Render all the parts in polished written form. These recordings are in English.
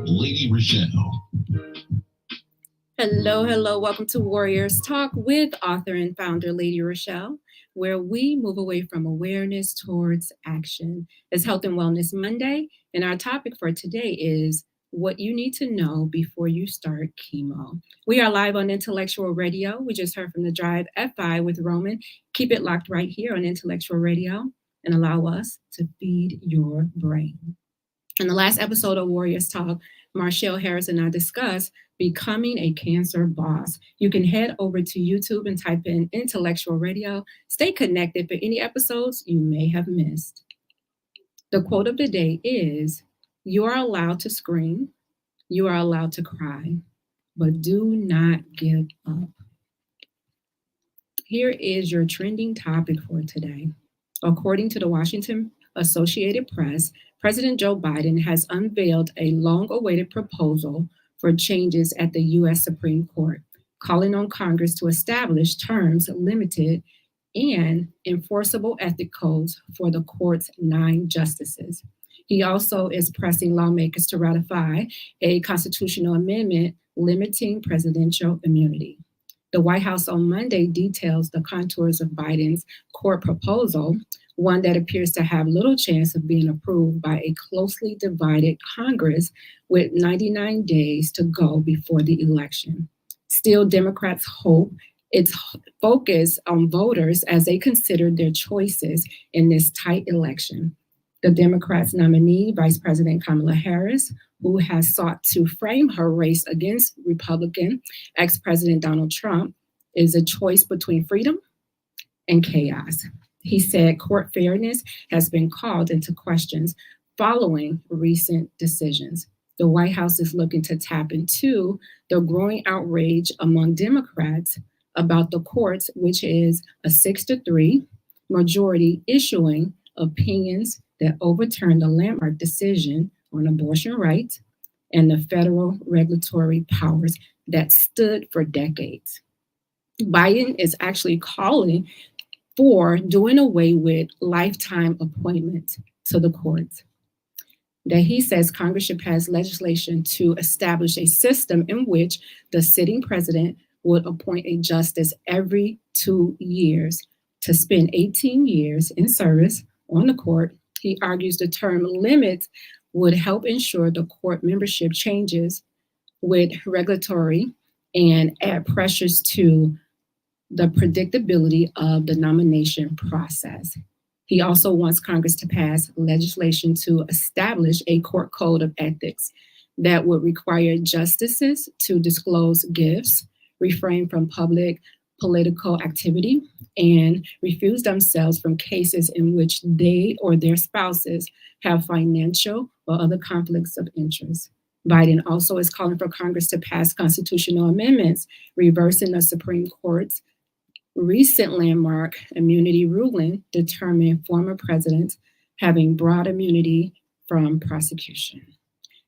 Lady ReShell. Hello. Welcome to Warriors Talk with author and founder Lady ReShell, where we move away from awareness towards action. It's Health and Wellness Monday, and our topic for today is what you need to know before you start chemo. We are live on Intellectual Radio. We just heard from the Drive FI with Roman. Keep it locked right here on Intellectual Radio and allow us to feed your brain. In the last episode of Warriors Talk, Marshall Harris and I discussed becoming a cancer boss. You can head over to YouTube and type in Intellectual Radio. Stay connected for any episodes you may have missed. The quote of the day is, "You are allowed to scream, you are allowed to cry, but do not give up." Here is your trending topic for today. According to the Washington Associated Press, President Joe Biden has unveiled a long awaited proposal for changes at the U.S. Supreme Court, calling on Congress to establish terms, limited, and enforceable ethic codes for the court's 9 justices. He also is pressing lawmakers to ratify a constitutional amendment limiting presidential immunity. The White House on Monday details the contours of Biden's court proposal, one that appears to have little chance of being approved by a closely divided Congress with 99 days to go before the election. Still, Democrats hope its focus on voters as they consider their choices in this tight election. The Democrats' nominee, Vice President Kamala Harris, who has sought to frame her race against Republican ex-President Donald Trump, is a choice between freedom and chaos. He said court fairness has been called into questions following recent decisions. The White House is looking to tap into the growing outrage among Democrats about the courts, which is a 6-3 majority issuing opinions that overturned the landmark decision on abortion rights and the federal regulatory powers that stood for decades. Biden is actually calling for doing away with lifetime appointments to the courts. That he says Congress should pass legislation to establish a system in which the sitting president would appoint a justice every 2 years to spend 18 years in service on the court. He argues the term limits would help ensure the court membership changes with regulatory and add pressures to the predictability of the nomination process. He also wants Congress to pass legislation to establish a court code of ethics that would require justices to disclose gifts, refrain from public political activity, and refuse themselves from cases in which they or their spouses have financial or other conflicts of interest. Biden also is calling for Congress to pass constitutional amendments reversing the Supreme Court's recent landmark immunity ruling determined former presidents having broad immunity from prosecution.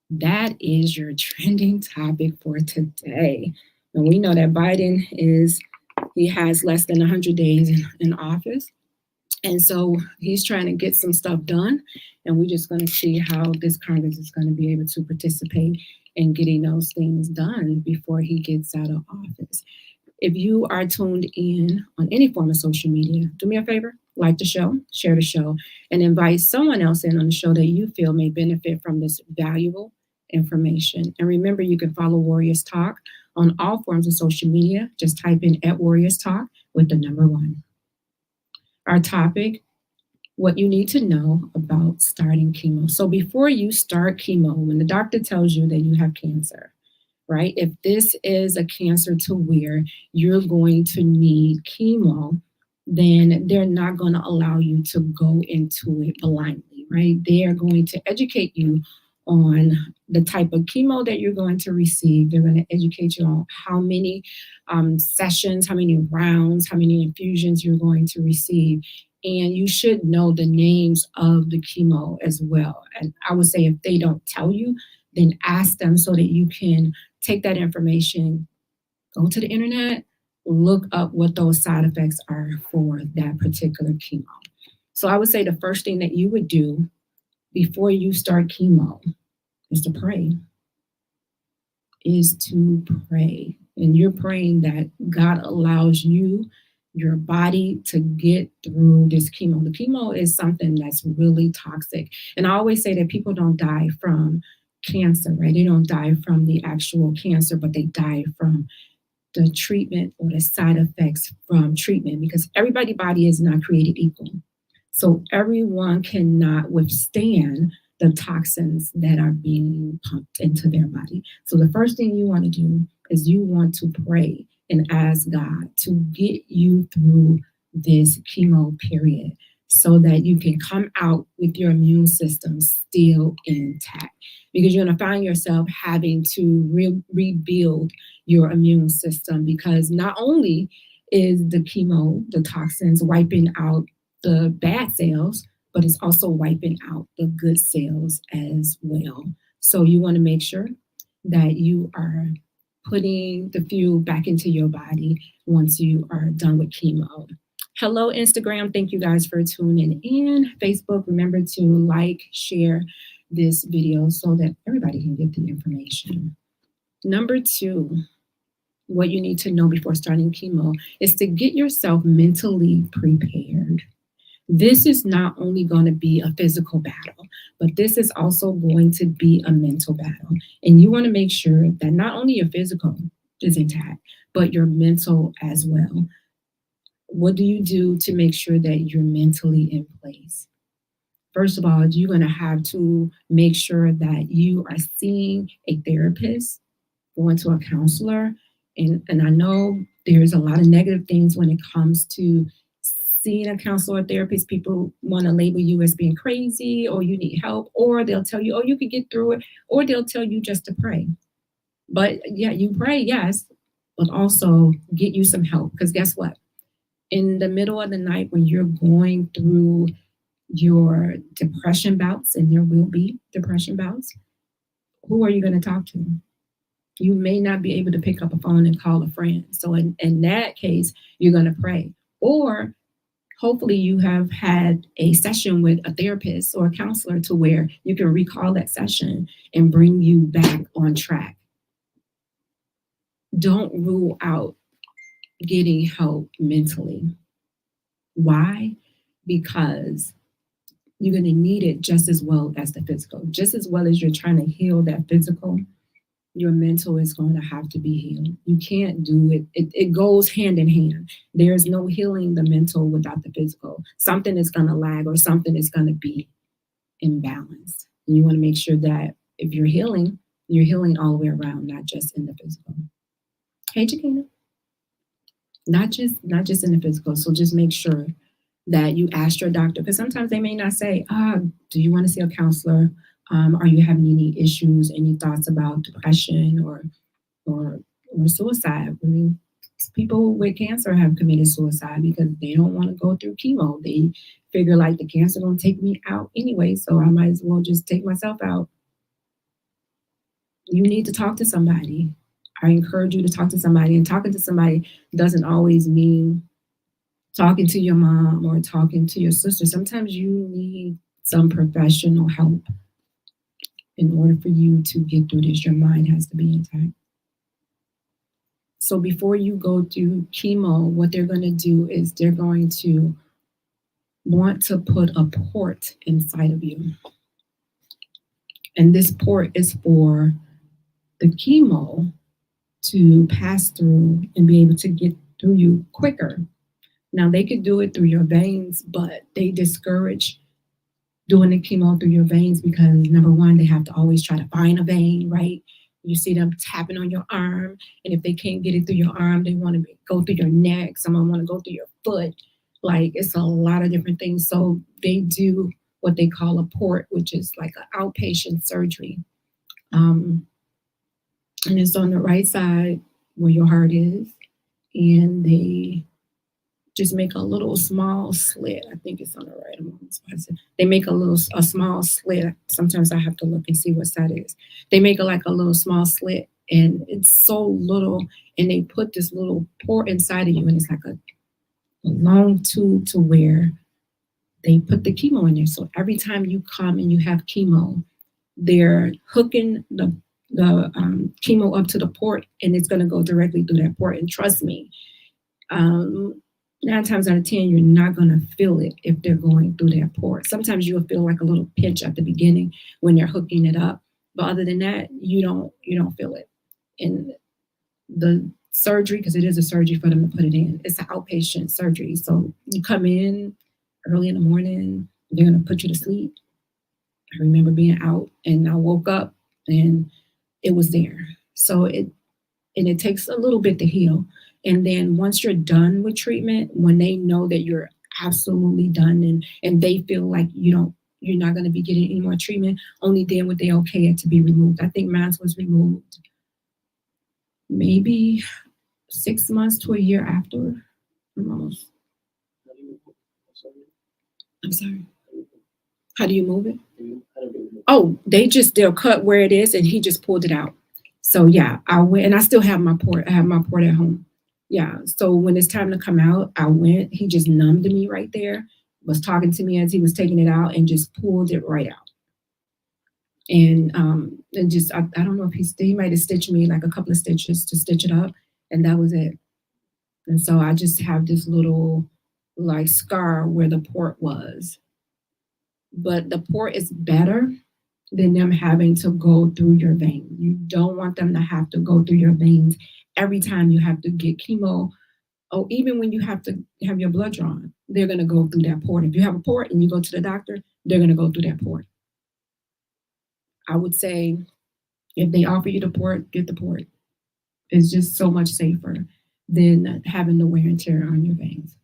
That is your trending topic for today. And we know that he has less than 100 days in office. And so he's trying to get some stuff done. And we're just going to see how this Congress is going to be able to participate in getting those things done before he gets out of office. If you are tuned in on any form of social media, do me a favor, like the show, share the show, and invite someone else in on the show that you feel may benefit from this valuable information. And remember, you can follow Warriors Talk on all forms of social media. Just type in @Warriors Talk with the number 1. Our topic, what you need to know about starting chemo. So before you start chemo, when the doctor tells you that you have cancer, right? If this is a cancer to where you're going to need chemo, then they're not going to allow you to go into it blindly, right? They are going to educate you on the type of chemo that you're going to receive. They're going to educate you on how many sessions, how many rounds, how many infusions you're going to receive. And you should know the names of the chemo as well. And I would say if they don't tell you, then ask them so that you can take that information, go to the internet, look up what those side effects are for that particular chemo. So I would say the first thing that you would do before you start chemo is to pray. is to pray. And you're praying that God allows you, your body, to get through this chemo. The chemo is something that's really toxic. And I always say that people don't die from cancer, right? They don't die from the actual cancer, but they die from the treatment or the side effects from treatment, because everybody's body is not created equal. So everyone cannot withstand the toxins that are being pumped into their body. So the first thing you want to do is you want to pray and ask God to get you through this chemo period so that you can come out with your immune system still intact. Because you're going to find yourself having to rebuild your immune system, because not only is the chemo, the toxins, wiping out the bad cells, but it's also wiping out the good cells as well. So you want to make sure that you are putting the fuel back into your body once you are done with chemo. Hello, Instagram. Thank you guys for tuning in. Facebook, remember to like, share this video so that everybody can get the information. Number 2, what you need to know before starting chemo is to get yourself mentally prepared. This is not only going to be a physical battle, but this is also going to be a mental battle. And you want to make sure that not only your physical is intact, but your mental as well. What do you do to make sure that you're mentally in place? First of all, you're going to have to make sure that you are seeing a therapist, going to a counselor. And I know there's a lot of negative things when it comes to seeing a counselor or therapist. People want to label you as being crazy, or you need help, or they'll tell you, oh, you can get through it, or they'll tell you just to pray. But yeah, you pray, yes, but also get you some help. Because guess what? In the middle of the night, when you're going through your depression bouts, and there will be depression bouts, who are you going to talk to? You may not be able to pick up a phone and call a friend. So in that case, you're going to pray. Or hopefully you have had a session with a therapist or a counselor to where you can recall that session and bring you back on track. Don't rule out getting help mentally. Why? Because you're going to need it just as well as the physical. Just as well as you're trying to heal that physical, your mental is going to have to be healed. You can't do it. It goes hand in hand. There's no healing the mental without the physical. Something is going to lag, or something is going to be imbalanced. And you want to make sure that if you're healing all the way around, not just in the physical. Hey, Chiquina. Not just in the physical. So just make sure that you ask your doctor, because sometimes they may not say, do you want to see a counselor? Are you having any issues, any thoughts about depression or suicide? I mean, people with cancer have committed suicide because they don't want to go through chemo. They figure like the cancer gonna take me out anyway, so I might as well just take myself out. You need to talk to somebody. I encourage you to talk to somebody, and talking to somebody doesn't always mean talking to your mom or talking to your sister. Sometimes you need some professional help in order for you to get through this. Your mind has to be intact. So before you go through chemo, what they're going to do is they're going to want to put a port inside of you. And this port is for the chemo to pass through and be able to get through you quicker. Now, they could do it through your veins, but they discourage doing the chemo through your veins because, number one, they have to always try to find a vein, right? You see them tapping on your arm, and if they can't get it through your arm, they want to go through your neck. Someone want to go through your foot. Like, it's a lot of different things. So they do what they call a port, which is like an outpatient surgery. And it's on the right side where your heart is, and they just make a little small slit. I think it's on the right. I'm almost positive. They make a small slit. Sometimes I have to look and see what side it is. They make a little small slit, and it's so little, and they put this little port inside of you, and it's like a long tube to where they put the chemo in there. So every time you come and you have chemo, they're hooking the chemo up to the port, and it's going to go directly through that port. And trust me, um, 9 times out of 10, you're not going to feel it if they're going through that port. Sometimes you'll feel like a little pinch at the beginning when they're hooking it up, but other than that, you don't feel it. And the surgery, because it is a surgery for them to put it in, it's an outpatient surgery. So you come in early in the morning, they're going to put you to sleep. I remember being out, and I woke up and it was there. So it takes a little bit to heal. And then once you're done with treatment, when they know that you're absolutely done, and they feel like you're not going to be getting any more treatment, only then would they okay it to be removed. I think mine was removed maybe 6 months to a year after. Almost. I'm sorry. How do you move it? Oh, they'll cut where it is, and he just pulled it out. So yeah, I went, and I still have my port. I have my port at home. Yeah. So when it's time to come out, I went. He just numbed me right there. Was talking to me as he was taking it out, and just pulled it right out. And just I don't know if he might have stitched me like a couple of stitches to stitch it up, and that was it. And so I just have this little like scar where the port was, but the port is better than them having to go through your veins. You don't want them to have to go through your veins every time you have to get chemo, or even when you have to have your blood drawn. They're going to go through that port. If you have a port and you go to the doctor, they're going to go through that port. I would say if they offer you the port, get the port. It's just so much safer than having the wear and tear on your veins.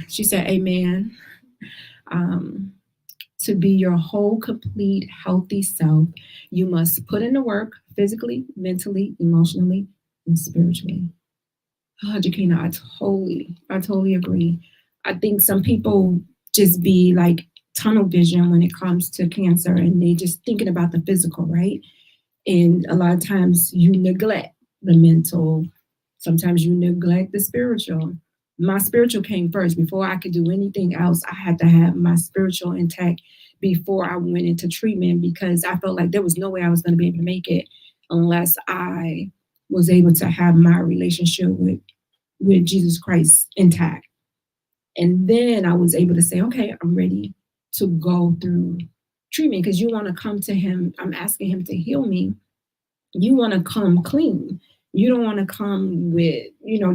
She said, amen. To be your whole, complete, healthy self, you must put in the work physically, mentally, emotionally, and spiritually. Oh, Jakina, I totally agree. I think some people just be like tunnel vision when it comes to cancer, and they just thinking about the physical, right? And a lot of times you neglect the mental. Sometimes you neglect the spiritual. My spiritual came first. Before I could do anything else, I had to have my spiritual intact before I went into treatment, because I felt like there was no way I was going to be able to make it unless I was able to have my relationship with Jesus Christ intact. And then I was able to say, okay, I'm ready to go through treatment, because you want to come to him. I'm asking him to heal me. You want to come clean. You don't want to come with,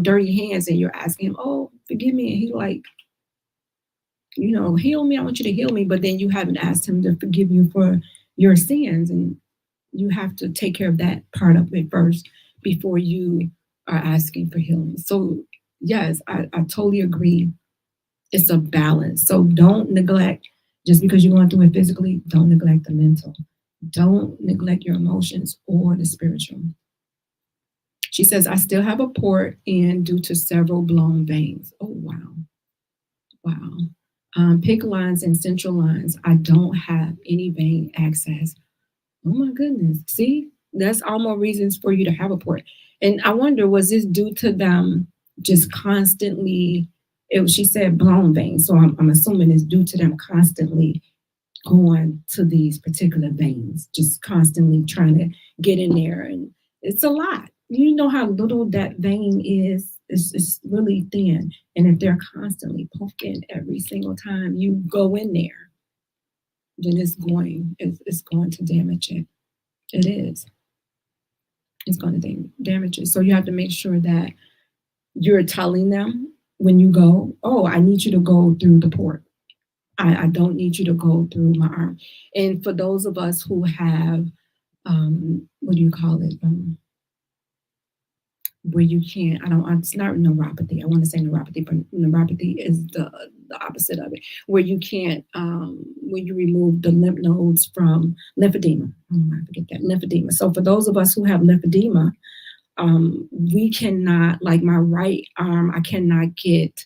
dirty hands, and you're asking him, oh, forgive me. And he's like, heal me. I want you to heal me. But then you haven't asked him to forgive you for your sins. And you have to take care of that part of it first before you are asking for healing. So yes, I totally agree. It's a balance. So don't neglect, just because you're going through it physically, don't neglect the mental. Don't neglect your emotions or the spiritual. She says, I still have a port in due to several blown veins. Oh, wow. Wow. PICC lines and central lines, I don't have any vein access. Oh my goodness. See, that's all more reasons for you to have a port. And I wonder, was this due to them just constantly, she said blown veins. So I'm assuming it's due to them constantly going to these particular veins, just constantly trying to get in there. And it's a lot. You know how little that vein is. It's really thin. And if they're constantly poking every single time you go in there, then it's going to damage it. It is. It's going to damage it. So you have to make sure that you're telling them when you go, oh, I need you to go through the port. I don't need you to go through my arm. And for those of us who have, what do you call it? Where you can't, it's not neuropathy. I want to say neuropathy, but neuropathy is the opposite of it, where you can't, where you remove the lymph nodes from lymphedema. I forget that, lymphedema. So for those of us who have lymphedema, we cannot, like my right arm, I cannot get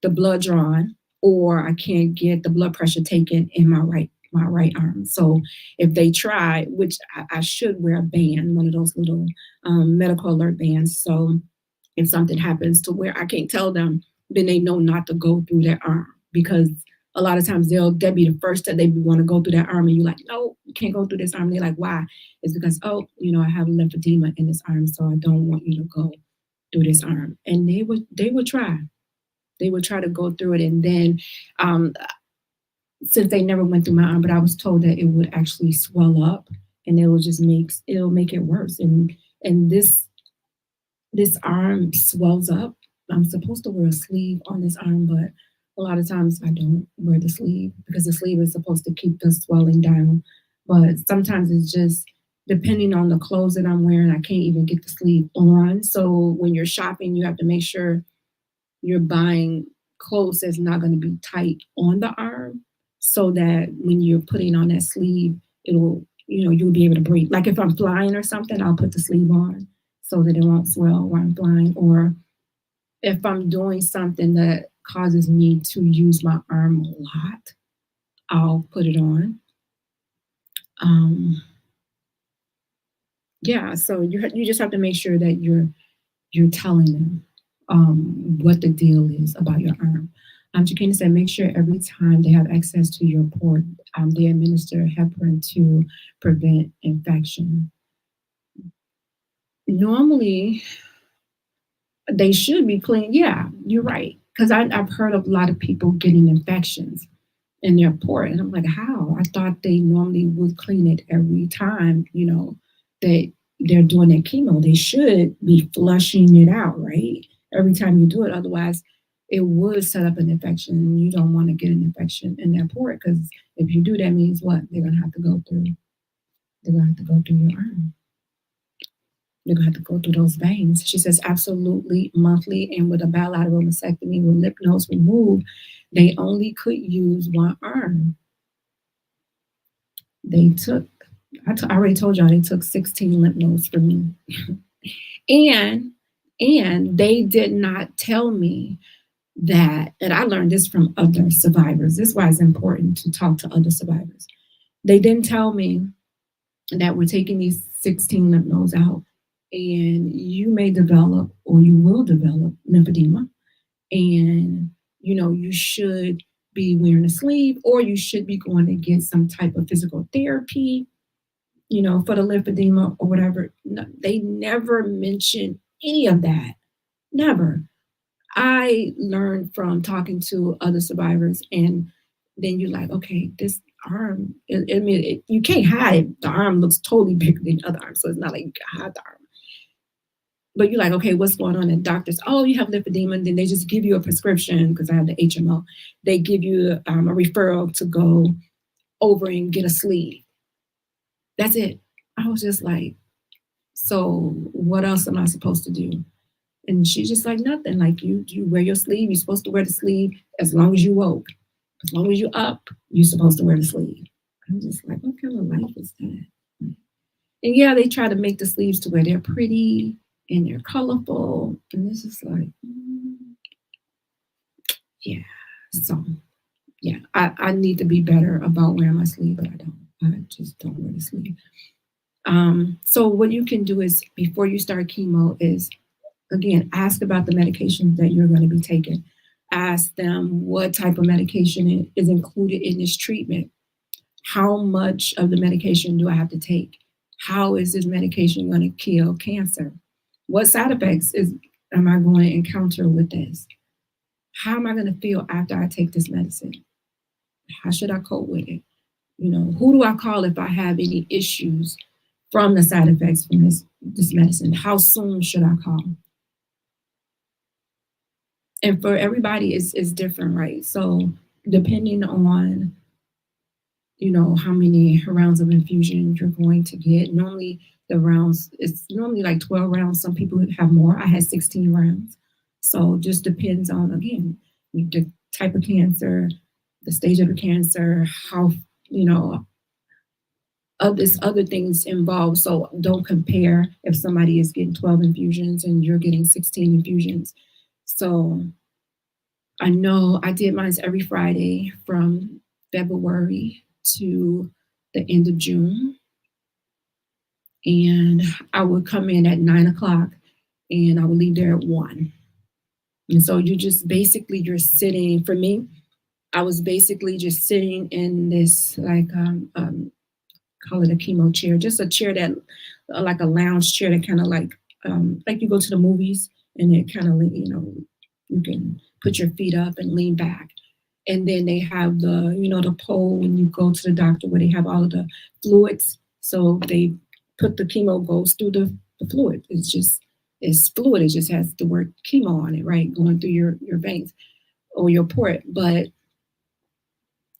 the blood drawn, or I can't get the blood pressure taken in my right arm. So if they try, which I should wear a band, one of those little medical alert bands. So if something happens to where I can't tell them, then they know not to go through their arm, because A lot of times they'll be the first that they want to go through that arm, and you're like, no, you can't go through this arm. And they're like, why? It's because, oh, I have lymphedema in this arm, so I don't want you to go through this arm. And they would try. They would try to go through it, and then um, since they never went through my arm, but I was told that it would actually swell up, and it'll make it worse. And this arm swells up. I'm supposed to wear a sleeve on this arm, but a lot of times I don't wear the sleeve because the sleeve is supposed to keep the swelling down. But sometimes it's just depending on the clothes that I'm wearing, I can't even get the sleeve on. So when you're shopping, you have to make sure you're buying clothes that's not going to be tight on the arm so that when you're putting on that sleeve, you'll be able to breathe. Like if I'm flying or something, I'll put the sleeve on so that it won't swell while I'm flying. Or if I'm doing something that causes me to use my arm a lot, I'll put it on. Yeah, so you just have to make sure that you're telling them what the deal is about your arm. Jaquina said, make sure every time they have access to your port, they administer heparin to prevent infection. Normally, they should be clean. Yeah, you're right. Because I've heard of a lot of people getting infections in their port. And I'm like, how? I thought they normally would clean it every time, that they're doing their chemo. They should be flushing it out, right? Every time you do it. Otherwise, it would set up an infection. And you don't want to get an infection in their port because if you do, that means what? They're going to have to go through. They're going to have to go through your arm. You're going to have to go through those veins. She says, absolutely monthly. And with a bilateral mastectomy with lymph nodes removed, they only could use one arm. They took, I already told y'all, they took 16 lymph nodes from me. and they did not tell me that, and I learned this from other survivors. This is why it's important to talk to other survivors. They didn't tell me that we're taking these 16 lymph nodes out and you may develop or you will develop lymphedema, and you should be wearing a sleeve or you should be going to get some type of physical therapy for the lymphedema or whatever. No, they never mentioned any of that. Never. I learned from talking to other survivors, and then you're like, okay, this arm, you can't hide it. The arm looks totally bigger than the other arm, so it's not like you can hide the arm. But you're like, okay, what's going on? And doctors, oh, you have lymphedema. And then they just give you a prescription because I have the HMO. They give you a referral to go over and get a sleeve. That's it. I was just like, so what else am I supposed to do? And she's just like, nothing. Like you wear your sleeve. You're supposed to wear the sleeve as long as you woke. As long as you're up, you're supposed to wear the sleeve. I'm just like, what kind of life is that? And yeah, they try to make the sleeves to where they're pretty and they're colorful. And this is like, yeah. So, yeah, I need to be better about wearing my sleeve, but I don't. I just don't wear the sleeve. So what you can do is, before you start chemo, is, again, ask about the medications that you're going to be taking. Ask them what type of medication is included in this treatment. How much of the medication do I have to take? How is this medication going to kill cancer? What side effects am I going to encounter with this? How am I going to feel after I take this medicine? How should I cope with it? Who do I call if I have any issues from the side effects from this medicine? How soon should I call? And for everybody, it's different, right? So depending on, how many rounds of infusion you're going to get. Normally the rounds, it's normally like 12 rounds. Some people have more. I had 16 rounds. So just depends on, again, the type of cancer, the stage of the cancer, how, other things involved. So don't compare if somebody is getting 12 infusions and you're getting 16 infusions. So I know I did mine every Friday from February to the end of June. And I would come in at 9:00 and I would leave there at 1. And so you're sitting, for me, I was basically just sitting in this like call it a chemo chair, just a chair that like a lounge chair that kind of like you go to the movies and it kind of you can put your feet up and lean back. And then they have the pole when you go to the doctor where they have all of the fluids. So they put the chemo goes through the fluid. It's fluid. It just has the word chemo on it, right? Going through your veins or your port.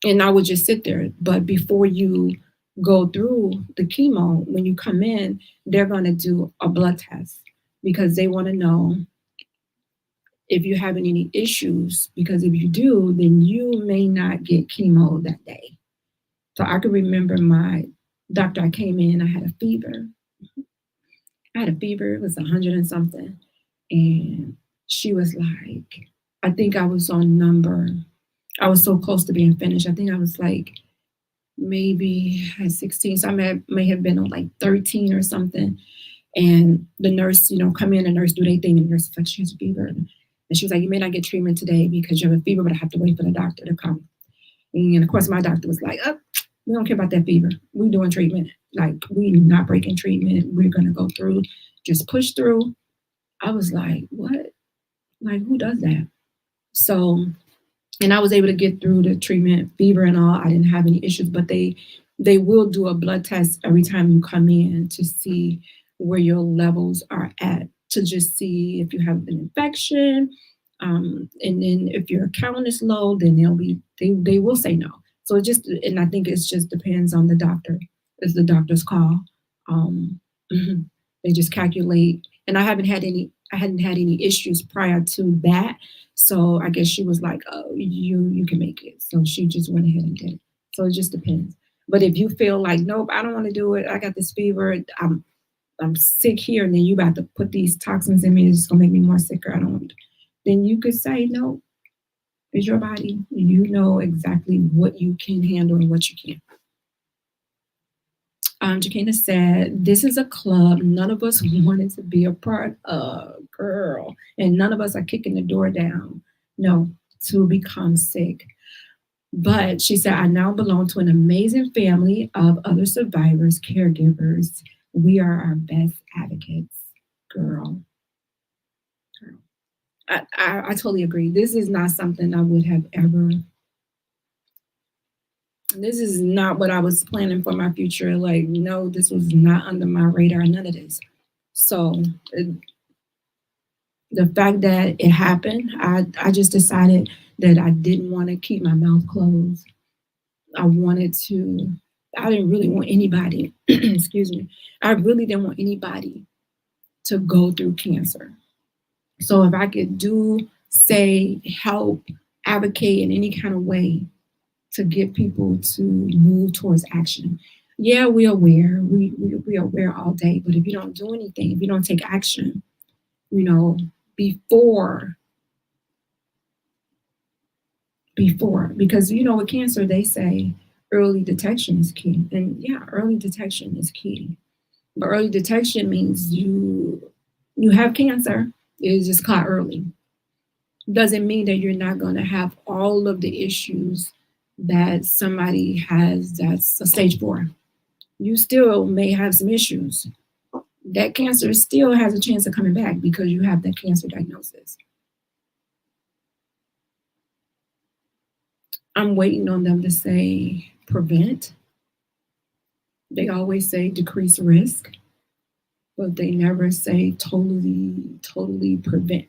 And I would just sit there. But before you go through the chemo, when you come in, they're going to do a blood test because they want to know if you have any issues, because if you do, then you may not get chemo that day. So I could remember my doctor, I came in, I had a fever. It was 100 and something. And she was like, I think I was I was so close to being finished. I think I was like maybe at 16. So I may have been on like 13 or something. And the nurse, come in, the nurse do their thing, and the nurse is like, she has a fever. And she was like, you may not get treatment today because you have a fever, but I have to wait for the doctor to come. And of course, my doctor was like, oh, we don't care about that fever. We're doing treatment. Like, we're not breaking treatment. We're going to go through, just push through. I was like, what? Like, who does that? So, and I was able to get through the treatment, fever and all. I didn't have any issues, but they will do a blood test every time you come in to see where your levels are at, to just see if you have an infection. And then if your count is low, then they will say no. So and I think it just depends on the doctor. It's the doctor's call. Um, they just calculate, and I hadn't had any issues prior to that. So I guess she was like, oh, you can make it. So she just went ahead and did it. So it just depends. But if you feel like, nope, I don't want to do it. I got this fever. I'm sick here, and then you about to put these toxins in me. It's gonna make me more sicker. I don't want to. Then you could say no. It's your body. You know exactly what you can handle and what you can't. Jakina said, this is a club none of us wanted to be a part of, girl. And none of us are kicking the door down, no, to become sick. But she said, I now belong to an amazing family of other survivors, caregivers. We are our best advocates, girl. I totally agree. This is not something I would have ever. This is not what I was planning for my future. Like, no, this was not under my radar, none of this. So the fact that it happened, I just decided that I didn't want to keep my mouth closed. I didn't really want anybody, excuse me, I really didn't want anybody to go through cancer. So if I could say, help, advocate in any kind of way to get people to move towards action. Yeah, we're aware. We are aware all day, but if you don't do anything, if you don't take action, before, because with cancer they say early detection is key, and yeah, early detection is key. But early detection means you have cancer. It's just caught early. Doesn't mean that you're not going to have all of the issues that somebody has that's a stage 4. You still may have some issues. That cancer still has a chance of coming back because you have that cancer diagnosis. I'm waiting on them to say prevent. They always say decrease risk, but they never say totally prevent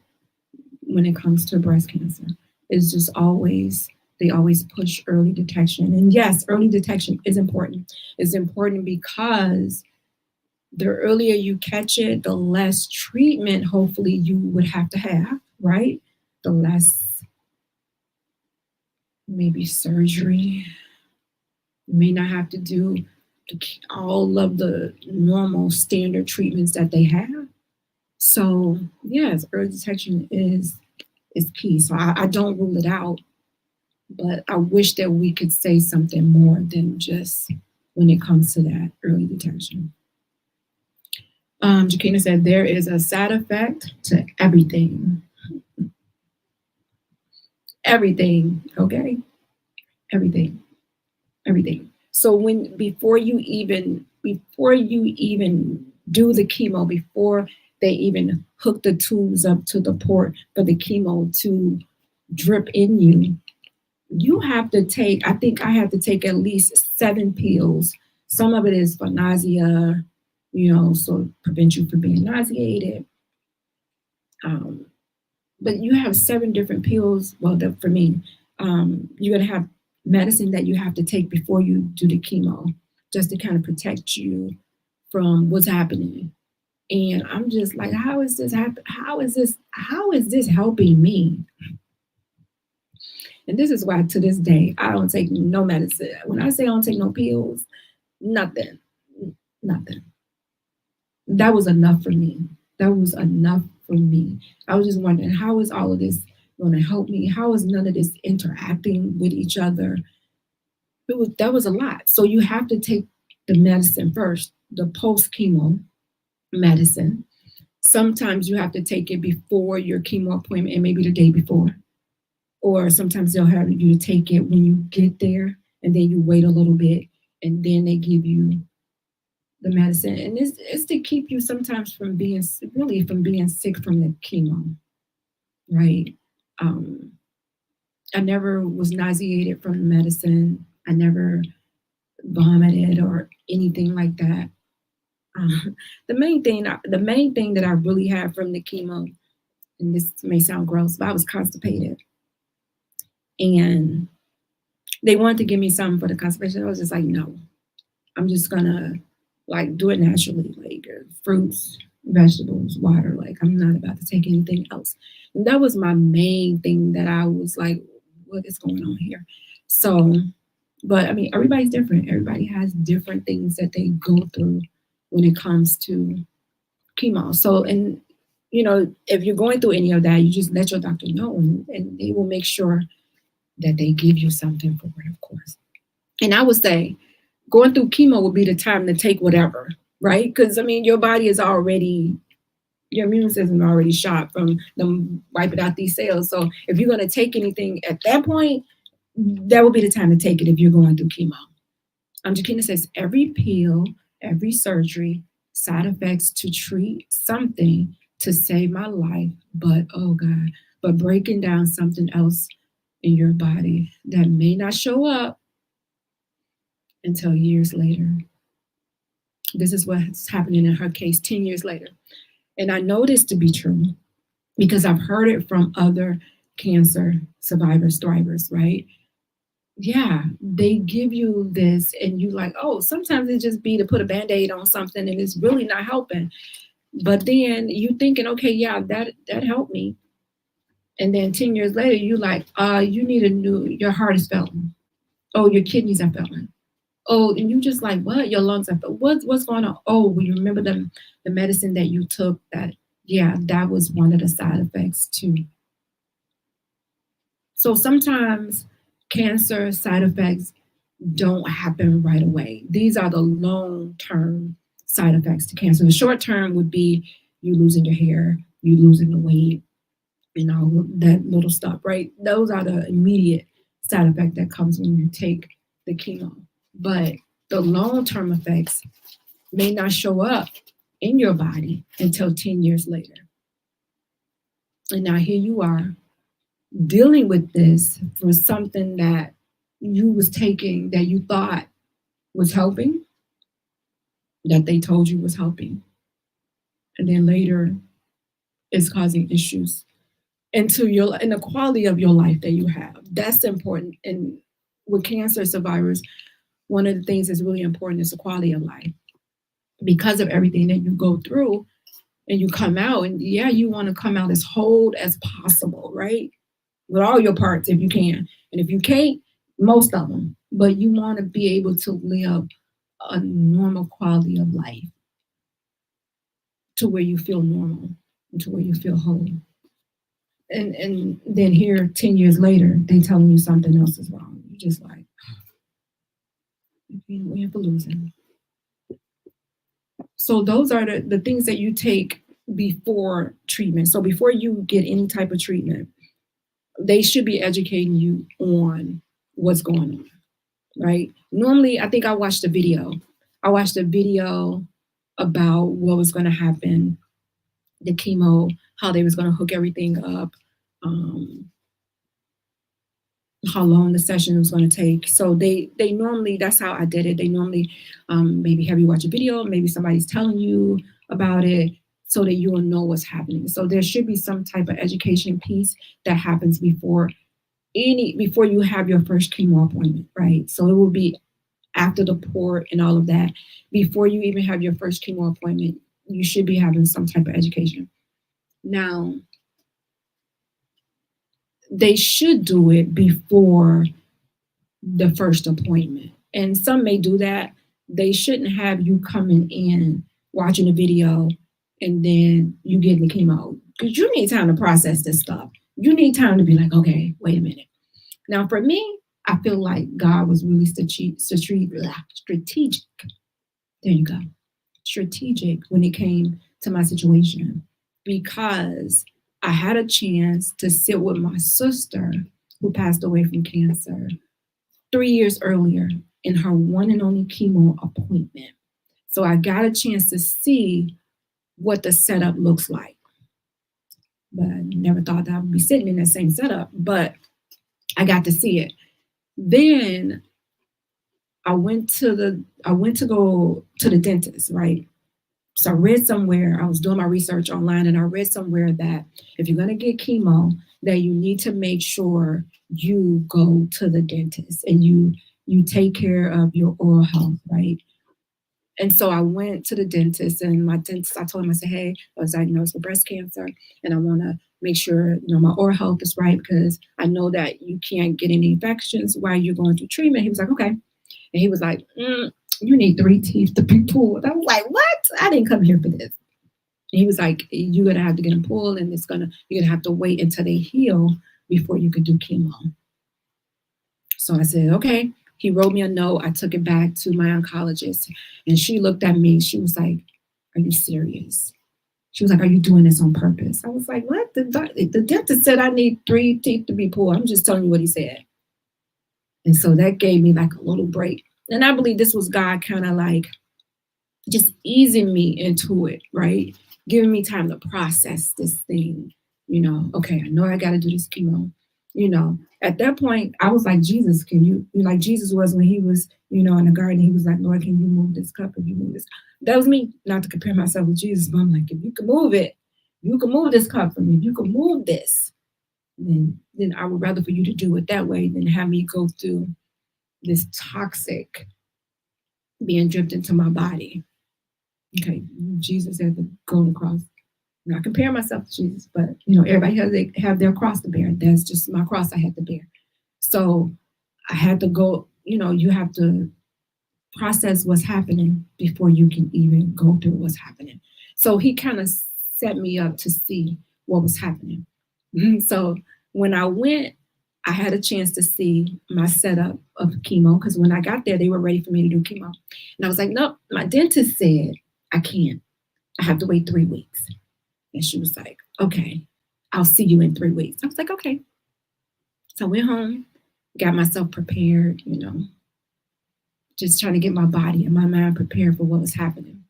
when it comes to breast cancer. It's just they always push early detection. And yes, early detection is important. It's important because the earlier you catch it, the less treatment hopefully you would have to have, right? The less maybe surgery. You may not have to do all of the normal standard treatments that they have. So yes, early detection is key. So I don't rule it out, but I wish that we could say something more than just when it comes to that early detection. Jakina said there is a side effect to everything. Everything, okay? everything, everything. So before you even do the chemo, before they even hook the tubes up to the port for the chemo to drip in you, you have to take, I think I have to take at least 7 pills. Some of it is for nausea, so prevent you from being nauseated. Um, but you have 7 different pills. Well, for me, you're going to have medicine that you have to take before you do the chemo, just to kind of protect you from what's happening. And I'm just like, how is this happen? How is this helping me? And this is why to this day I don't take no medicine. When I say I don't take no pills, nothing, nothing. That was enough for me. That was enough for me. I was just wondering, how is all of this going to help me? How is none of this interacting with each other? That was a lot. So you have to take the medicine first, the post chemo medicine. Sometimes you have to take it before your chemo appointment and maybe the day before. Or sometimes they'll have you take it when you get there and then you wait a little bit and then they give you the medicine. And it's to keep you sometimes from being sick from the chemo, right? I never was nauseated from the medicine. I never vomited or anything like that. The main thing that I really had from the chemo, and this may sound gross, but I was constipated. And they wanted to give me something for the constipation. I was just like, no, I'm just gonna do it naturally, fruits, vegetables, water. I'm not about to take anything else. And that was my main thing that I was like, what is going on here? So, but I mean, everybody's different. Everybody has different things that they go through when it comes to chemo. So, and if you're going through any of that, you just let your doctor know, and they will make sure that they give you something for it, of course. And I would say going through chemo would be the time to take whatever, right? Because I mean, your body is already, your immune system is already shot from them wiping out these cells. So if you're going to take anything at that point, that would be the time to take it if you're going through chemo. Jaquina says every pill, every surgery, side effects to treat something to save my life, but oh God, but breaking down something else in your body that may not show up until years later. This is what's happening in her case 10 years later. And I know this to be true because I've heard it from other cancer survivors, thrivers, right? Yeah, they give you this and you like, oh, sometimes it just be to put a Band-Aid on something and it's really not helping. But then you thinking, okay, yeah, that helped me. And then 10 years later, you like, you need your heart is failing. Oh, your kidneys are failing. Oh, and you just like, what? Your lungs are failing. What's going on? Oh, well, you remember the medicine that you took that was one of the side effects too. So sometimes cancer side effects don't happen right away. These are the long-term side effects to cancer. The short term would be you losing your hair, you losing the weight, that little stuff, right? Those are the immediate side effect that comes when you take the chemo. But the long-term effects may not show up in your body until 10 years later. And now here you are dealing with this for something that you was taking that you thought was helping, that they told you was helping. And then later it's causing issues in the quality of your life that you have. That's important. And with cancer survivors, one of the things that's really important is the quality of life. Because of everything that you go through and you come out, and yeah, you want to come out as whole as possible, right? With all your parts if you can. And if you can't, most of them. But you want to be able to live a normal quality of life to where you feel normal and to where you feel whole. And then here 10 years later, they telling you something else is wrong. You're just like, we have to lose him. So those are the things that you take before treatment. So before you get any type of treatment, they should be educating you on what's going on, right? Normally, I think I watched a video. I watched a video about what was going to happen, the chemo, how they was going to hook everything up, um, how long the session was going to take. So they normally, that's how I did it. They normally maybe have you watch a video, maybe somebody's telling you about it so that you will know what's happening. So there should be some type of education piece that happens before you have your first chemo appointment, right? So it will be after the port and all of that. Before you even have your first chemo appointment, you should be having some type of education. Now, they should do it before the first appointment. And some may do that. They shouldn't have you coming in, watching a video, and then you getting the chemo. Because you need time to process this stuff. You need time to be like, okay, wait a minute. Now, for me, I feel like God was really strategic. There you go. Strategic when it came to my situation, because I had a chance to sit with my sister who passed away from cancer 3 years earlier in her one and only chemo appointment. So I got a chance to see what the setup looks like. But I never thought that I would be sitting in that same setup, but I got to see it. Then I went to go to the dentist, right? So I read somewhere, I was doing my research online, and I read somewhere that if you're going to get chemo, that you need to make sure you go to the dentist and you take care of your oral health, right? And so I went to the dentist, and my dentist, I told him, I said, hey, I was diagnosed with breast cancer, and I want to make sure, my oral health is right, because I know that you can't get any infections while you're going through treatment. He was like, okay. And he was like, you need 3 teeth to be pulled. I was like, what? I didn't come here for this. And he was like, you're going to have to get them pulled, and you're going to have to wait until they heal before you could do chemo. So I said, okay. He wrote me a note. I took it back to my oncologist, and she looked at me. She was like, are you serious? She was like, are you doing this on purpose? I was like, what? The dentist said I need 3 teeth to be pulled. I'm just telling you what he said. And so that gave me like a little break. And I believe this was God kind of like just easing me into it, right? Giving me time to process this thing. Okay, I know I got to do this chemo. At that point, I was like, Jesus, can you like Jesus was when he was, in the garden, he was like, Lord, can you move this cup? If you move this, that was me, not to compare myself with Jesus, but I'm like, if you can move it, you can move this cup for me. If you can move this, then I would rather for you to do it that way than have me go through this toxic being dripped into my body. Okay, Jesus had to go on the cross. I'm not comparing myself to Jesus, but everybody have their cross to bear. That's just my cross I had to bear. So I had to go, you have to process what's happening before you can even go through what's happening. So he kind of set me up to see what was happening. So when I went, I had a chance to see my setup of chemo, because when I got there, they were ready for me to do chemo. And I was like, nope, my dentist said I can't. I have to wait 3 weeks. And she was like, okay, I'll see you in 3 weeks. I was like, okay. So I went home, got myself prepared, just trying to get my body and my mind prepared for what was happening.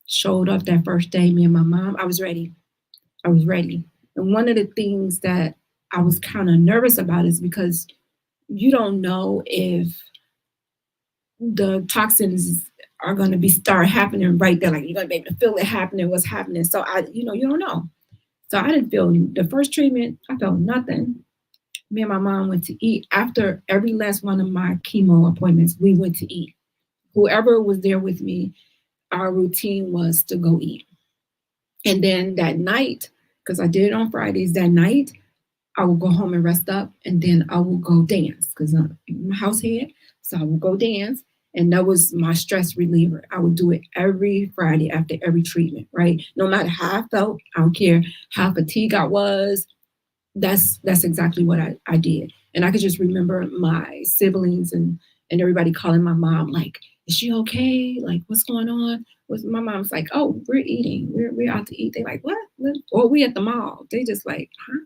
Showed up that first day, me and my mom, I was ready. And one of the things that I was kind of nervous about is because you don't know if the toxins are going to start happening right there. Like you're going to be able to feel it happening, what's happening. So you don't know. So I didn't feel the first treatment. I felt nothing. Me and my mom went to eat. After every last one of my chemo appointments, we went to eat. Whoever was there with me, our routine was to go eat. And then that night, because I did it on Fridays, that night, I would go home and rest up, and then I would go dance, because I'm a house head. So I would go dance, and that was my stress reliever. I would do it every Friday after every treatment, right? No matter how I felt, I don't care how fatigued I was. That's exactly what I did. And I could just remember my siblings and everybody calling my mom, like, is she okay? Like, what's going on? My mom's like, oh, we're eating. We're out to eat. They like, what? Or we at the mall. They just like, huh?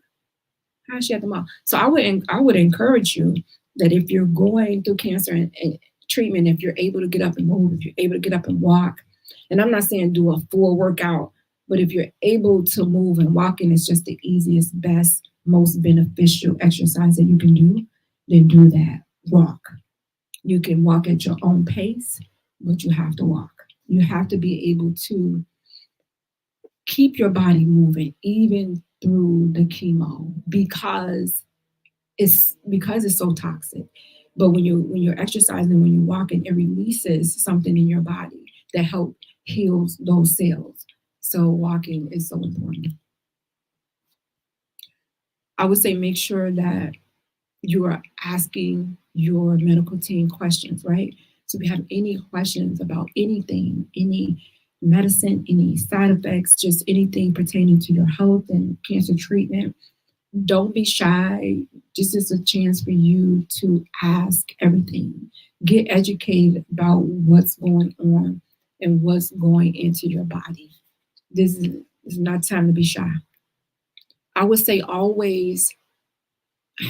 How's she at the mall? So I would encourage you that if you're going through cancer and treatment, if you're able to get up and move, if you're able to get up and walk, and I'm not saying do a full workout, but if you're able to move, and walking is just the easiest, best, most beneficial exercise that you can do, then do that. Walk. You can walk at your own pace, but you have to walk. You have to be able to keep your body moving even through the chemo because it's so toxic. But when you're exercising, when you're walking, it releases something in your body that help heals those cells. So walking is so important. I would say make sure that you are asking your medical team questions, right? So if you have any questions about anything, any medicine, any side effects, just anything pertaining to your health and cancer treatment, don't be shy. This is a chance for you to ask everything. Get educated about what's going on and what's going into your body. This is not time to be shy. I would say always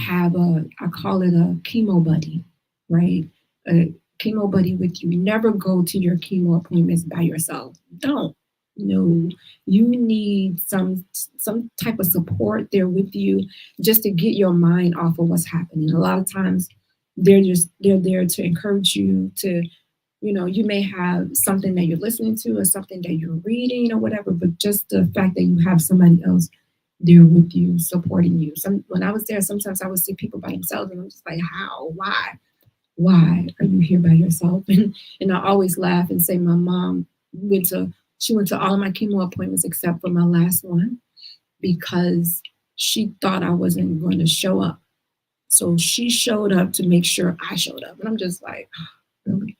have I call it a chemo buddy, right? A chemo buddy with you. Never go to your chemo appointments by yourself. Don't. No, you need some type of support there with you just to get your mind off of what's happening. A lot of times they're there to encourage you to, you may have something that you're listening to or something that you're reading or whatever, but just the fact that you have somebody else there with you, supporting you. When I was there, sometimes I would see people by themselves, and I'm just like, how? Why are you here by yourself? And I always laugh and say my mom went to all of my chemo appointments except for my last one because she thought I wasn't going to show up. So she showed up to make sure I showed up. And I'm just like, oh, really?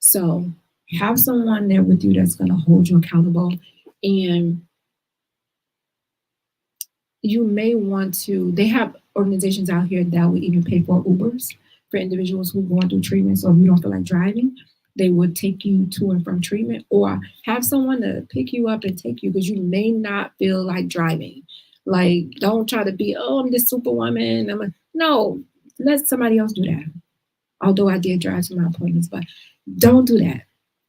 So have someone there with you that's going to hold you accountable. And you may want to, they have organizations out here that will even pay for Ubers for individuals who are going through treatment. So if you don't feel like driving, they would take you to and from treatment, or have someone to pick you up and take you because you may not feel like driving. Like, don't try to be, oh, I'm this superwoman. No, let somebody else do that. Although I did drive to my appointments, but don't do that.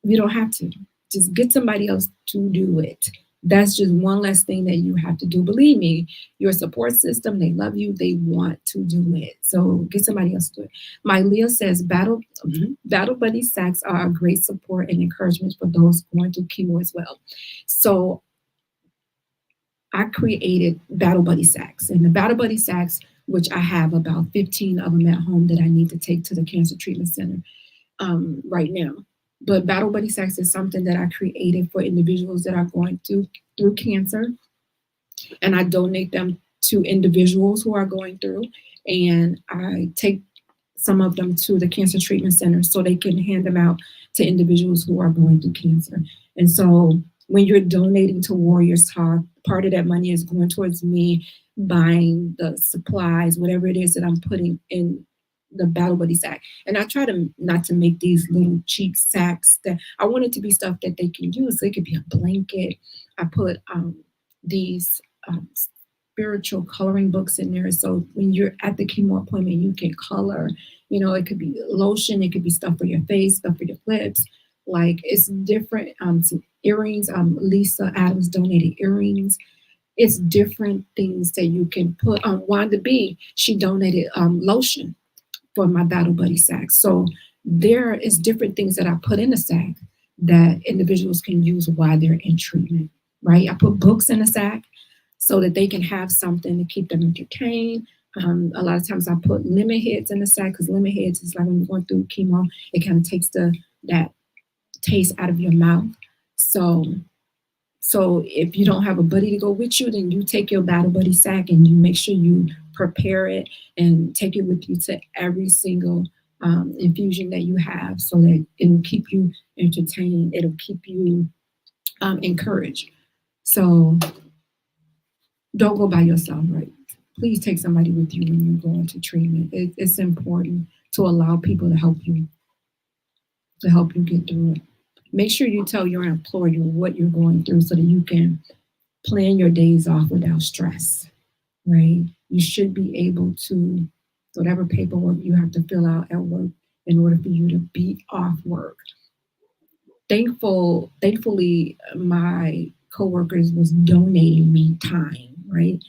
You don't have to. Just get somebody else to do it. That's just one less thing that you have to do. Believe me, your support system, they love you. They want to do it. So get somebody else to do it. My Leah says battle buddy sacks are a great support and encouragement for those going through chemo as well. So I created battle buddy sacks, and the battle buddy sacks, which I have about 15 of them at home that I need to take to the cancer treatment center right now. But Battle Buddy Sacks is something that I created for individuals that are going through cancer. And I donate them to individuals who are going through. And I take some of them to the cancer treatment center so they can hand them out to individuals who are going through cancer. And so when you're donating to Warriors Talk, part of that money is going towards me buying the supplies, whatever it is that I'm putting in the Battle Buddy sack. And I try to not to make these little cheap sacks. That I want it to be stuff that they can use. So it could be a blanket. I put these spiritual coloring books in there. So when you're at the chemo appointment, you can color. It could be lotion. It could be stuff for your face, stuff for your lips. Like, it's different. Some earrings. Lisa Adams donated earrings. It's different things that you can put. Wanda B, she donated lotion for my Battle Buddy sack. So there is different things that I put in the sack that individuals can use while they're in treatment, right? I put books in the sack so that they can have something to keep them entertained. A lot of times I put lemon heads in the sack because lemon heads is like when you're going through chemo, it kind of takes that taste out of your mouth. So if you don't have a buddy to go with you, then you take your Battle Buddy sack and you make sure you prepare it and take it with you to every single infusion that you have so that it'll keep you entertained. It'll keep you encouraged. So don't go by yourself, right? Please take somebody with you when you go into treatment. It's important to allow people to help you get through it. Make sure you tell your employer what you're going through so that you can plan your days off without stress, right? You should be able to whatever paperwork you have to fill out at work in order for you to be off work. Thankfully, my coworkers was donating me time, right?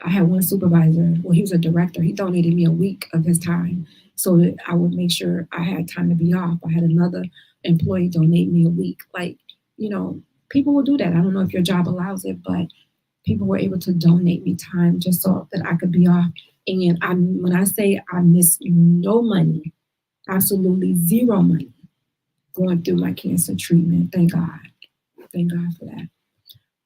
I had one supervisor, well, he was a director. He donated me a week of his time so that I would make sure I had time to be off. I had another employee donate me a week. Like, you know, people will do that. I don't know if your job allows it, but people were able to donate me time just so that I could be off. And when I say I miss no money, absolutely zero money going through my cancer treatment. Thank God. Thank God for that.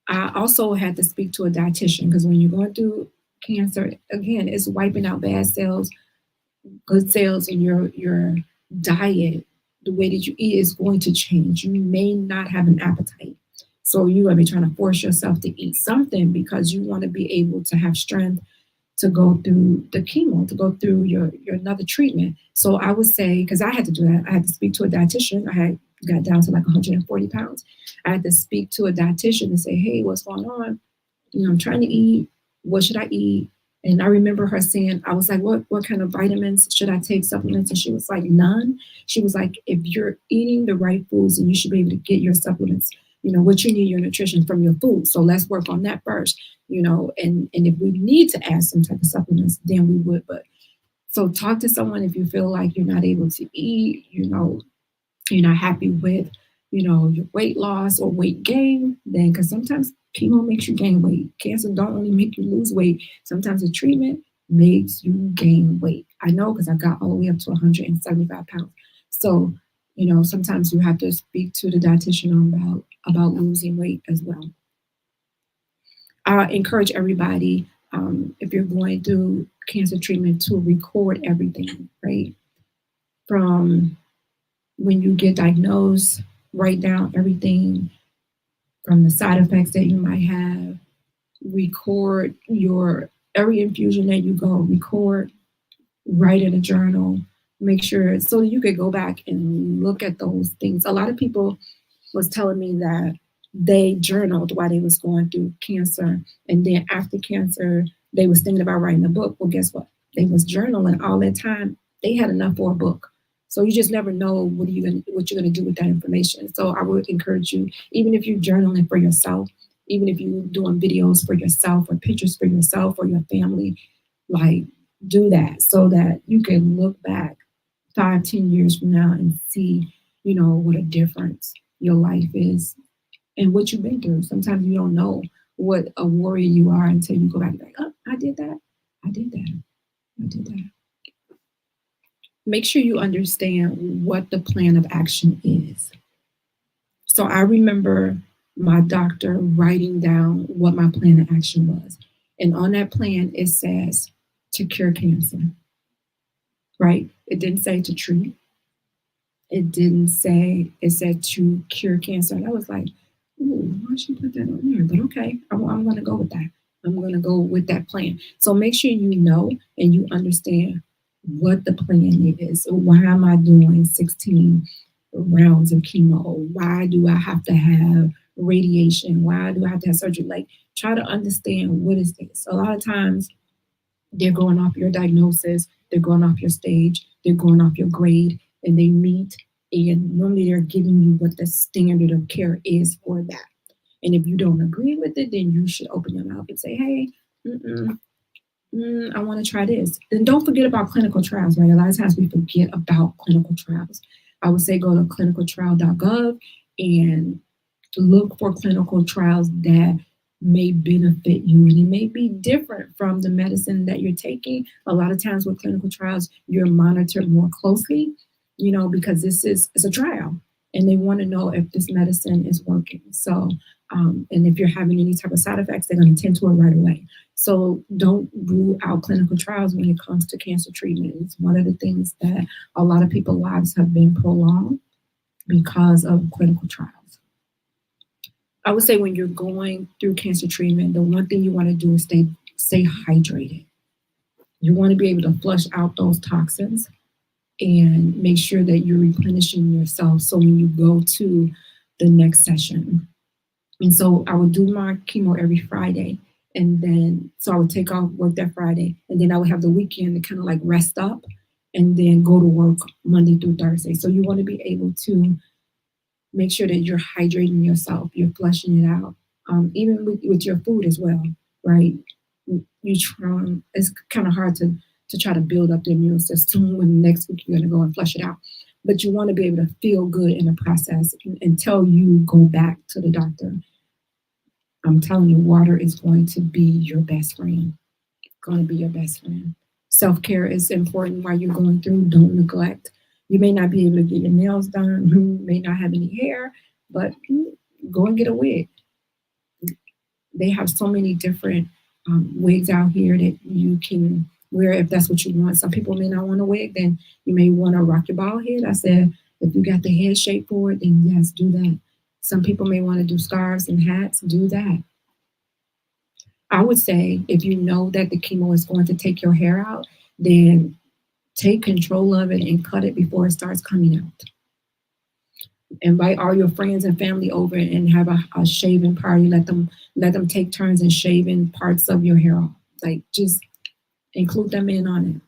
I also had to speak to a dietitian because when you're going through cancer, again, it's wiping out bad cells, good cells in your diet. The way that you eat is going to change. You may not have an appetite. So you're going to be trying to force yourself to eat something because you want to be able to have strength to go through the chemo, to go through your another treatment. So I would say, because I had to do that, I had to speak to a dietitian. I had got down to like 140 pounds. I had to speak to a dietitian and say, hey, what's going on? You know, I'm trying to eat. What should I eat? And I remember her saying, I was like, what kind of vitamins should I take, supplements? And she was like, none. She was like, if you're eating the right foods, and you should be able to get your supplements, you know, what you need, your nutrition from your food. So let's work on that first, you know, and if we need to add some type of supplements, then we would. But so talk to someone if you feel like you're not able to eat, you know, you're not happy with, you know, your weight loss or weight gain, then because sometimes chemo makes you gain weight. Cancer don't only make you lose weight. Sometimes the treatment makes you gain weight. I know because I got all the way up to 175 pounds. So, you know, sometimes you have to speak to the dietitian about losing weight as well. I encourage everybody, if you're going through cancer treatment, to record everything, right? From when you get diagnosed, write down everything from the side effects that you might have. Record your every infusion that you go, record, write in a journal, make sure so you could go back and look at those things. A lot of people was telling me that they journaled while they was going through cancer, and then after cancer they was thinking about writing a book. Well, guess what? They was journaling all that time. They had enough for a book. So you just never know what you're gonna do with that information. So I would encourage you, even if you're journaling for yourself, even if you're doing videos for yourself or pictures for yourself or your family, like do that so that you can look back 5, 10 years from now and see, you know, what a difference your life is and what you've been through. Sometimes you don't know what a warrior you are until you go back and like, oh, I did that. I did that. I did that. Make sure you understand what the plan of action is. So I remember my doctor writing down what my plan of action was. And on that plan, it says to cure cancer, right? It didn't say to treat. It didn't say, it said to cure cancer. And I was like, ooh, why should you put that on there? But okay, I'm going to go with that. I'm going to go with that plan. So make sure you know and you understand what the plan is. Why am I doing 16 rounds of chemo? Why do I have to have radiation? Why do I have to have surgery? Like, try to understand what is this. A lot of times they're going off your diagnosis, they're going off your stage, they're going off your grade, and they meet, and normally they're giving you what the standard of care is for that. And if you don't agree with it, then you should open your mouth and say, hey, I want to try this. And don't forget about clinical trials, right? A lot of times we forget about clinical trials. I would say go to clinicaltrial.gov and look for clinical trials that may benefit you, and it may be different from the medicine that you're taking. A lot of times with clinical trials, you're monitored more closely, you know, because it's a trial and they want to know if this medicine is working. So, and if you're having any type of side effects, they're going to tend to it right away. So don't rule out clinical trials when it comes to cancer treatment. It's one of the things that a lot of people's lives have been prolonged because of clinical trials. I would say when you're going through cancer treatment, the one thing you want to do is stay hydrated. You want to be able to flush out those toxins and make sure that you're replenishing yourself so when you go to the next session. And so I would do my chemo every Friday. And then, so I would take off work that Friday, and then I would have the weekend to kind of like rest up and then go to work Monday through Thursday. So you want to be able to make sure that you're hydrating yourself, you're flushing it out, even with your food as well, right? You try, it's kind of hard to try to build up the immune system when next week you're going to go and flush it out. But you want to be able to feel good in the process until you go back to the doctor. I'm telling you, water is going to be your best friend. Going to be your best friend. Self care is important while you're going through. Don't neglect. You may not be able to get your nails done. You may not have any hair, but go and get a wig. They have so many different wigs out here that you can wear if that's what you want. Some people may not want a wig, then you may want to rock your bald head. I said, if you got the head shape for it, then yes, do that. Some people may want to do scarves and hats, do that. I would say if you know that the chemo is going to take your hair out, then take control of it and cut it before it starts coming out. Invite all your friends and family over and have a shaving party. Let them take turns in shaving parts of your hair off. Like just include them in on it.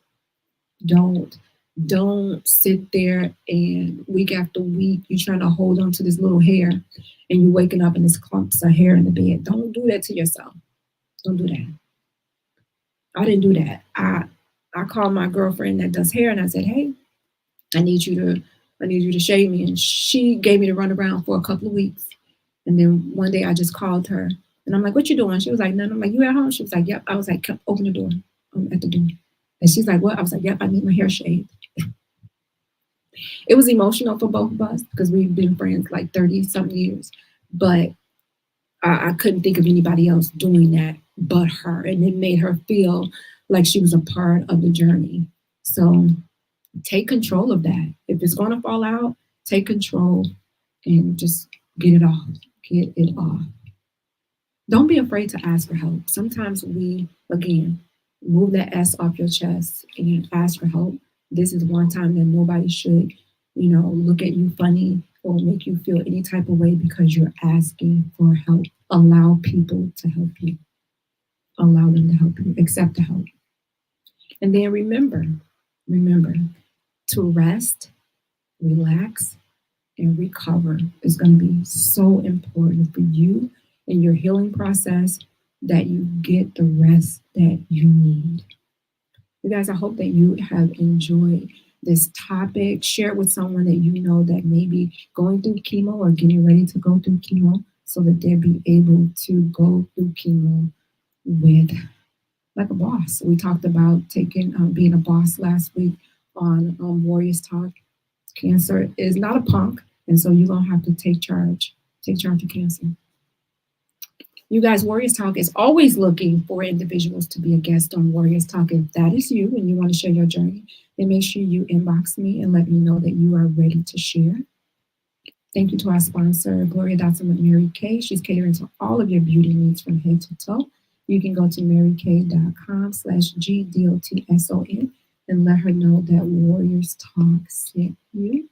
Don't sit there and week after week you trying to hold on to this little hair and you waking up and there's clumps of hair in the bed. Don't do that to yourself. Don't do that. I didn't do that. I called my girlfriend that does hair and I said, hey, I need you to shave me. And she gave me the runaround for a couple of weeks. And then one day I just called her and I'm like, what you doing? She was like, nothing. I'm like, you at home? She was like, yep. I was like, open the door. I'm at the door. And she's like, what? I was like, yep, I need my hair shaved. It was emotional for both of us because we've been friends like 30 something years. But I couldn't think of anybody else doing that but her. And it made her feel like she was a part of the journey. So take control of that. If it's going to fall out, take control and just get it off. Get it off. Don't be afraid to ask for help. Sometimes we, again, move that S off your chest and ask for help. This is one time that nobody should, look at you funny or make you feel any type of way because you're asking for help. Allow people to help you. Allow them to help you. Accept the help. And then remember to rest, relax, and recover is going to be so important for you in your healing process that you get the rest that you need. You guys, I hope that you have enjoyed this topic. Share it with someone that you know that may be going through chemo or getting ready to go through chemo so that they'll be able to go through chemo with like a boss. We talked about being a boss last week on Warriors Talk. Cancer is not a punk, and so you're going to have to take charge. Take charge of cancer. You guys, Warriors Talk is always looking for individuals to be a guest on Warriors Talk. If that is you and you want to share your journey, then make sure you inbox me and let me know that you are ready to share. Thank you to our sponsor, Gloria Dotson with Mary Kay. She's catering to all of your beauty needs from head to toe. You can go to marykay.com/GDOTSON and let her know that Warriors Talk sent you.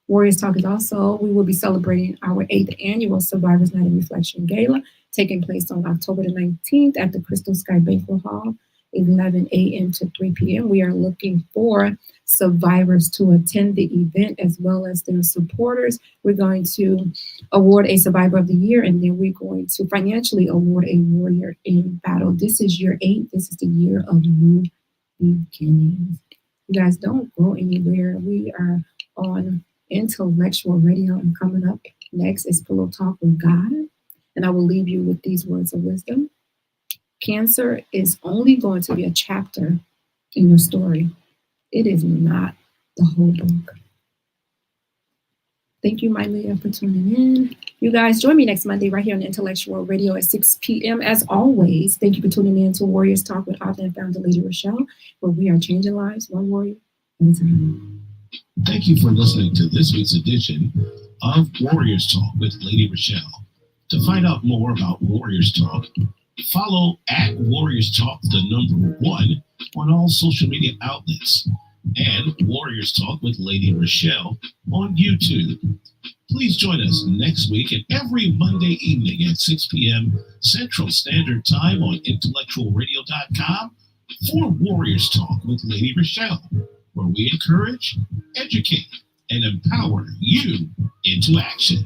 Warriors Talk is also, we will be celebrating our 8th annual Survivors Night and Reflection Gala, taking place on October the 19th at the Crystal Sky Banquet Hall, 11 a.m. to 3 p.m. We are looking for survivors to attend the event as well as their supporters. We're going to award a Survivor of the Year, and then we're going to financially award a Warrior in Battle. This is year 8. This is the year of new beginnings. You guys don't go anywhere. We are on Intellectual Radio, and coming up next is Pillow Talk with God. And I will leave you with these words of wisdom. Cancer is only going to be a chapter in your story. It is not the whole book. Thank you, my Leah, for tuning in. You guys, join me next Monday right here on Intellectual Radio at 6 p.m. As always, thank you for tuning in to Warriors Talk with author and founder Lady ReShell, where we are changing lives one warrior at a time. Thank you for listening to this week's edition of Warriors Talk with Lady ReShell. To find out more about Warriors Talk, follow at Warriors Talk, the number 1, on all social media outlets. and Warriors Talk with Lady ReShell on YouTube. Please join us next week and every Monday evening at 6 p.m. Central Standard Time on intellectualradio.com for Warriors Talk with Lady ReShell, where we encourage, educate, and empower you into action.